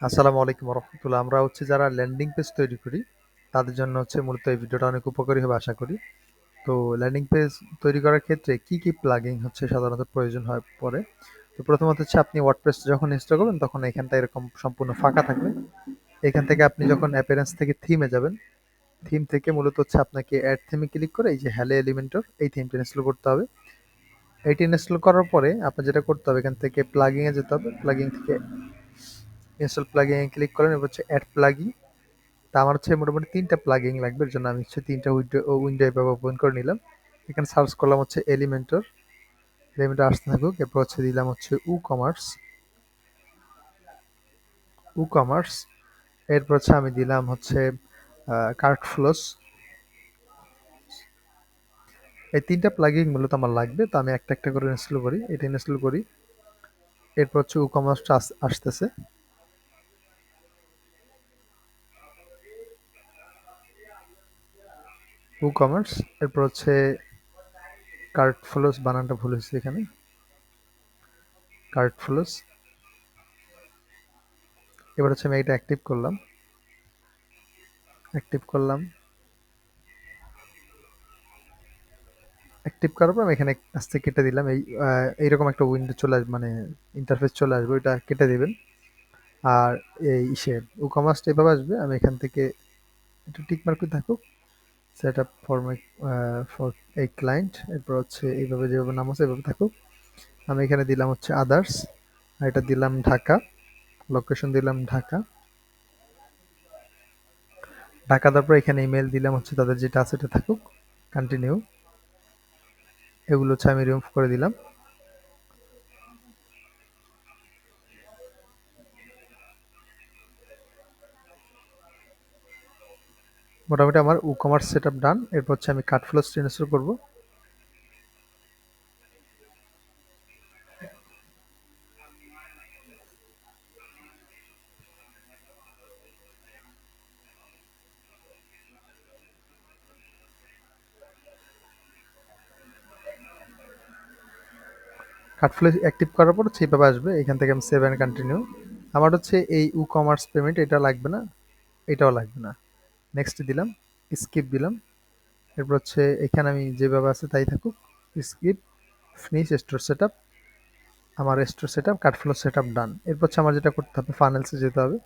আসসালামু আলাইকুম রহমতুল্লাহ। আমরা যারা ল্যান্ডিং পেজ তৈরি করি তাদের জন্য মূলত এই ভিডিওটা অনেক উপকারী হবে আশা করি। তো ল্যান্ডিং পেজ তৈরি করার ক্ষেত্রে কি কি প্লাগইন সাধারণত প্রয়োজন হয় পড়ে। তো প্রথমত আপনি ওয়ার্ডপ্রেস যখন ইনস্টল করবেন তখন এখানটা এরকম সম্পূর্ণ ফাঁকা থাকবে। এখান থেকে আপনি যখন অ্যাপিয়ারেন্স থেকে থিমে যাবেন, থিম থেকে মূলত আপনাকে অ্যাড থিমে ক্লিক করে এই যে হ্যালো এলিমেন্টর এই থিমটা ইনস্টল করতে হবে। এইটি ইনস্টল করার পরে আপনার যেটা করতে হবে, এখান থেকে প্লাগইন এ যেতে হবে। প্লাগইন থেকে ইনস্টল প্লাগইন এ ক্লিক করেন, এবার অ্যাড প্লাগইন। তা আমার মোটামুটি ৩ টা প্লাগইন লাগবে। এর জন্য আমি ৩ টা উইন্ডো এভাবে ওপেন করে নিলাম। এখানে সার্চ করলাম এলিমেন্টর। এলিমেন্টর আসতে থাকুক। এরপর দিলাম উ কমার্স। এরপর আমি দিলাম কার্ট ফ্লোস। এই ৩ টা প্লাগইন মূলত আমার লাগবে। তো আমি একটা করে ইনস্টল করি। এটা ইনস্টল করি। এরপর উ কমার্সটা আসতেছে। উ কমার্স। এরপর কার্ট ফ্লোস, বানানটা ভুল হয়েছে এখানে। Cart flows. এবার আমি এটা অ্যাক্টিভ করলাম। অ্যাক্টিভ করলাম। অ্যাক্টিভ করার পর আমি এখানে আস্তে কেটে দিলাম। এইরকম একটা উইন্ডো চলে আসবে, মানে ইন্টারফেস চলে আসবে, ওইটা কেটে দিবেন। আর এই ই-কমার্সটা এভাবে আসবে। আমি এখান থেকে একটু টিক মার্ক থাকুক, set up for my for এই ক্লায়েন্ট। এরপর এইভাবে যেভাবে নাম আছে এভাবে থাকুক। আমি এখানে দিলাম আদার্স। আর এটা দিলাম ঢাকা। লোকেশন দিলাম ঢাকা। ঢাকা দেওয়ার পর এখানে ইমেল দিলাম, তাদের যেটা আছে এটা থাকুক। কন্টিনিউ। এগুলো আমি রিমুভ করে দিলাম। মোটামুটি আমার ই-কমার্স সেটআপ ডান। এরপর আমি কার্টফ্লো ইনস্টল করব। কার্টফ্লো অ্যাক্টিভ করার পর এইভাবে আসবে। এখান থেকে আমি সেভ অ্যান্ড কন্টিনিউ। আমার এই ই-কমার্স পেমেন্ট এটা লাগবে না, এটাও লাগবে না। নেক্সট দিলাম। স্কিপ দিলাম। এরপর এখানে আমি যেভাবে আছে তাই থাকুক। স্কিপ। Finish store setup. আমার স্টোর সেটআপ কার্টফ্লো সেটআপ ডান। এরপর আমার যেটা করতে হবে, ফানেলসে যেতে হবে।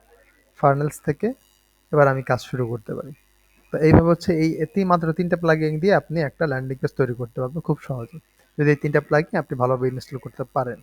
ফানেলস থেকে এবার আমি কাজ শুরু করতে পারি। তো এইভাবে এই মাত্র ৩ টা প্লাগইন দিয়ে আপনি একটা ল্যান্ডিং পেজ তৈরি করতে পারবেন খুব সহজে, যদি এই ৩ টা প্লাগইন আপনি ভালোভাবে ইনস্টল করতে পারেন।